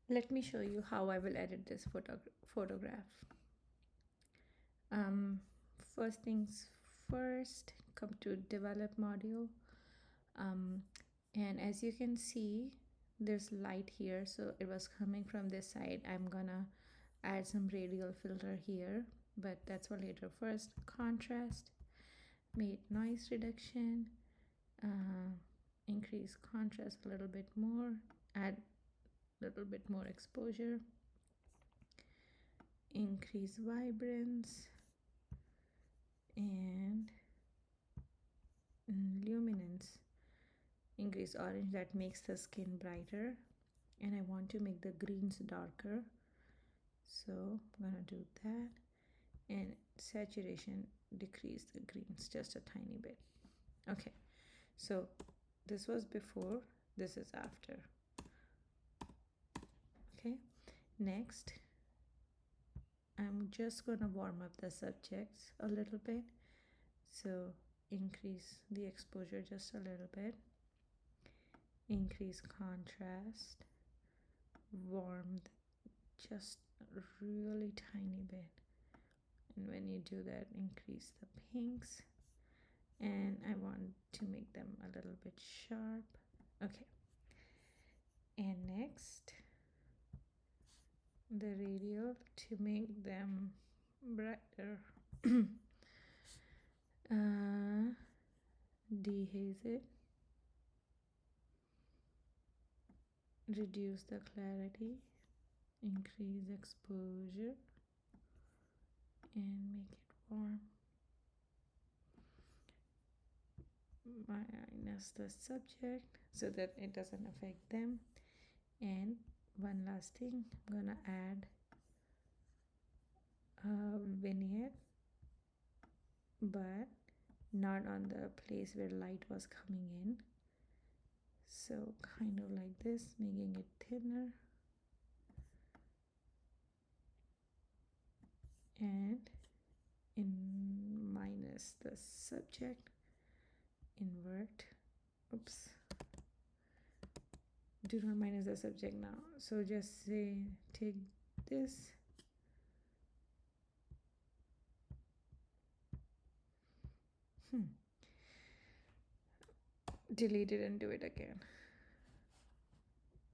Let me show you how I will edit this photograph. First things first, come to develop module. Um, and as you can see, there's light here, so it was coming from this side. I'm gonna add some radial filter here, but that's for later. First, contrast, make noise reduction, uh, increase contrast a little bit more, add a little bit more exposure, increase vibrance, and luminance, increase orange. That makes the skin brighter, and I want to make the greens darker, so I'm gonna do that. And saturation, decrease the greens just a tiny bit. Okay, so this was before, this is after. Okay, next I'm just gonna warm up the subjects a little bit, so increase the exposure just a little bit, increase contrast, warmth just a really tiny bit, and when you do that, increase the pinks, and I want to make them a little bit sharp. Okay, and next the radial to make them brighter. Dehaze it, reduce the clarity, increase exposure, and make it warm. Minus the subject so that it doesn't affect them. And one last thing, I'm gonna add a vignette, but not on the place where light was coming in, so kind of like this, making it thinner, and in minus the subject, invert, oops, do not minus the subject now, so just say take this, delete it and do it again.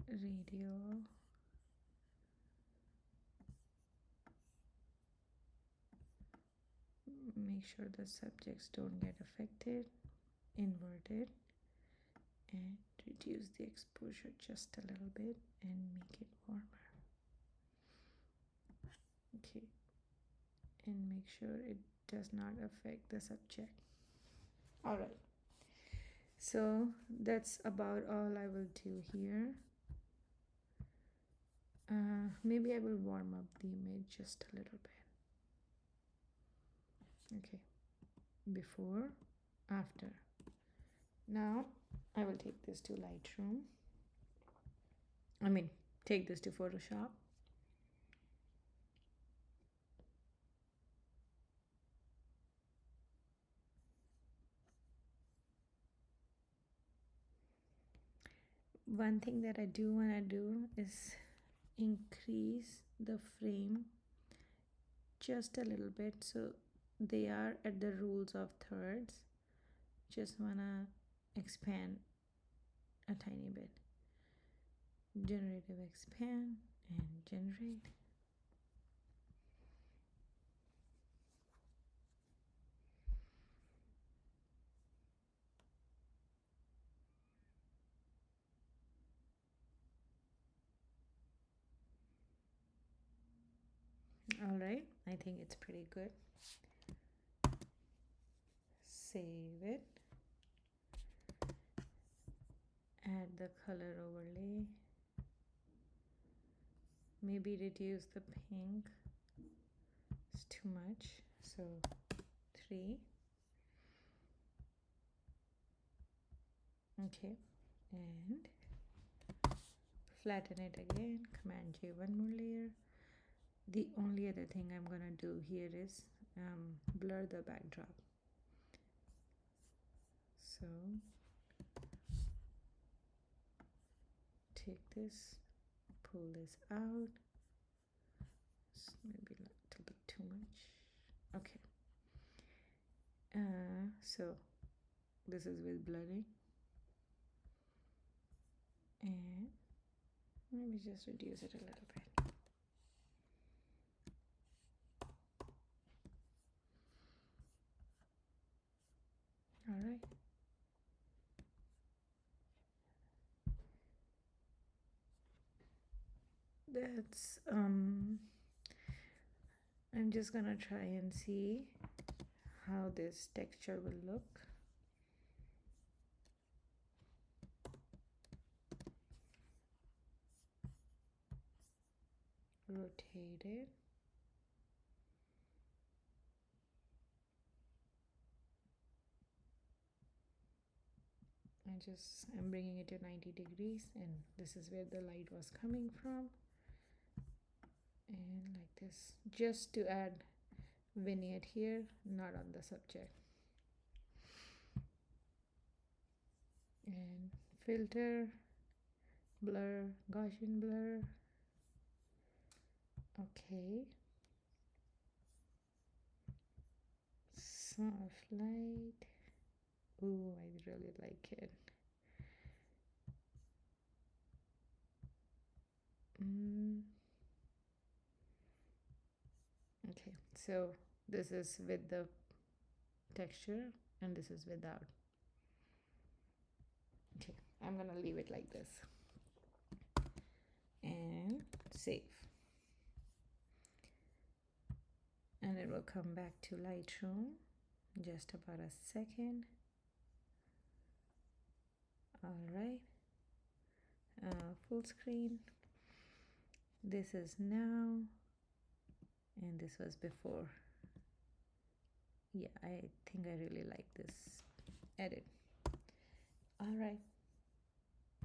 Radial, make sure the subjects don't get affected, invert it, and reduce the exposure just a little bit and make it warmer. Okay, and make sure it does not affect the subject. All right, so that's about all I will do here. Maybe I will warm up the image just a little bit. Okay, before, after. Now I will take this to Lightroom, take this to Photoshop. One thing that I do want to do is increase the frame just a little bit, so they are at the rules of thirds. Just want to expand a tiny bit. Generative expand and generate. All right, I think it's pretty good. Save it, add the color overlay, maybe reduce the pink, it's too much, so 3. Okay, and flatten it again, Command J, one more layer. The only other thing I'm gonna do here is blur the backdrop. So take this, pull this out. It's maybe a little bit too much. Okay. So this is with blurring, and maybe just reduce it a little bit. All right. That's I'm just gonna try and see how this texture will look. Rotate it. I'm bringing it to 90 degrees, and this is where the light was coming from, and like this, just to add vignette here, not on the subject. And filter, blur, Gaussian blur. Okay. Soft light. Ooh, I really like it. Okay, so this is with the texture and this is without. Okay, I'm gonna leave it like this and save. And it will come back to Lightroom just about a second. All right, full screen. This is now, and this was before. Yeah, I think I really like this edit. All right,